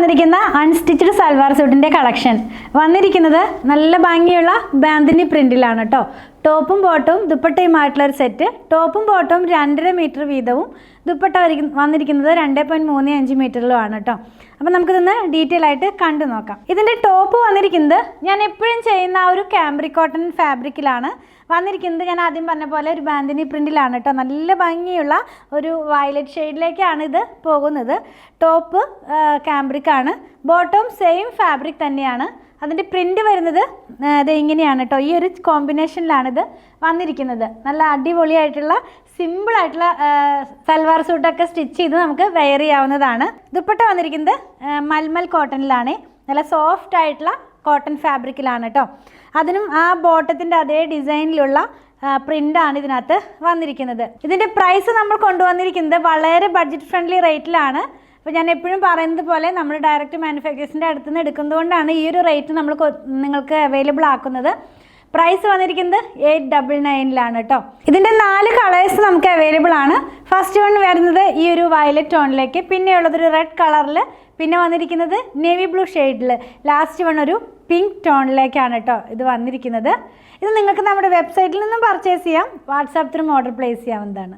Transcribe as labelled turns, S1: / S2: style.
S1: വന്നിരിക്കുന്ന unstitched salwar സ്യൂട്ടിൻ്റെ collection വന്നിരിക്കുന്നത് നല്ല ഭംഗിയുള്ള ബാന്തിനി പ്രിന്റിലാണ് കേട്ടോ. ടോപ്പും ബോട്ടവും ദുപ്പട്ടയുമായിട്ടുള്ള ഒരു സെറ്റ്. ടോപ്പും ബോട്ടവും 2.5 മീറ്റർ വീതവും ദുപ്പട്ട വന്നിരിക്കുന്നത് 2.35 മീറ്ററിലുമാണ് കേട്ടോ. അപ്പം നമുക്കിതൊന്ന് ഡീറ്റെയിൽ ആയിട്ട് കണ്ടു നോക്കാം. ഇതിൻ്റെ ടോപ്പ് വന്നിരിക്കുന്നത് ഞാൻ എപ്പോഴും ചെയ്യുന്ന ആ ഒരു കാംബ്രിക് കോട്ടൺ ഫാബ്രിക്കിലാണ് വന്നിരിക്കുന്നത്. ഞാൻ ആദ്യം പറഞ്ഞ പോലെ ഒരു ബാന്തിനി പ്രിന്റിലാണ് കേട്ടോ. നല്ല ഭംഗിയുള്ള ഒരു വയലറ്റ് ഷെയ്ഡിലേക്കാണ് ഇത് പോകുന്നത്. ടോപ്പ് കാംബ്രിക് ആണ്, ബോട്ടം സെയിം ഫാബ്രിക് തന്നെയാണ്. അതിൻ്റെ പ്രിൻ്റ് വരുന്നത് ഇത് ഇങ്ങനെയാണ് കേട്ടോ. ഈ ഒരു കോമ്പിനേഷനിലാണിത് വന്നിരിക്കുന്നത്. നല്ല അടിപൊളിയായിട്ടുള്ള സിമ്പിളായിട്ടുള്ള സൽവാർ സൂട്ടൊക്കെ സ്റ്റിച്ച് ചെയ്ത് നമുക്ക് വെയർ ചെയ്യാവുന്നതാണ്. ദുപ്പട്ട വന്നിരിക്കുന്നത് മൽമൽ കോട്ടണിലാണ്. നല്ല സോഫ്റ്റ് ആയിട്ടുള്ള കോട്ടൺ ഫാബ്രിക്കിലാണ് കേട്ടോ. അതിനും ആ ബോട്ടത്തിൻ്റെ അതേ ഡിസൈനിലുള്ള പ്രിൻ്റാണ് ഇതിനകത്ത് വന്നിരിക്കുന്നത്. ഇതിൻ്റെ പ്രൈസ് നമ്മൾ കൊണ്ടുവന്നിരിക്കുന്നത് വളരെ ബഡ്ജറ്റ് ഫ്രണ്ട്ലി റേറ്റിലാണ്. അപ്പോൾ ഞാൻ എപ്പോഴും പറയുന്നത് പോലെ നമ്മൾ ഡയറക്റ്റ് മാനുഫാക്ചേഴ്സിൻ്റെ അടുത്ത് നിന്ന് എടുക്കുന്നതുകൊണ്ടാണ് ഈ ഒരു റേറ്റ് നമ്മൾ നിങ്ങൾക്ക് അവൈലബിൾ ആക്കുന്നത്. പ്രൈസ് വന്നിരിക്കുന്നത് 899 കേട്ടോ. ഇതിൻ്റെ 4 കളേഴ്സ് നമുക്ക് അവൈലബിൾ ആണ്. ഫസ്റ്റ് വൺ വരുന്നത് ഈ ഒരു വയലറ്റ് ടോണിലേക്ക്, പിന്നെയുള്ളതൊരു റെഡ് കളറിൽ, പിന്നെ വന്നിരിക്കുന്നത് നേവി ബ്ലൂ ഷെയ്ഡിൽ, ലാസ്റ്റ് വൺ ഒരു പിങ്ക് ടോണിലേക്കാണ് കേട്ടോ ഇത് വന്നിരിക്കുന്നത്. ഇത് നിങ്ങൾക്ക് നമ്മുടെ വെബ്സൈറ്റിൽ നിന്നും പർച്ചേസ് ചെയ്യാം, വാട്സാപ്പ് ത്രൂ ഓർഡർ പ്ലേസ് ചെയ്യാവുന്നതാണ്.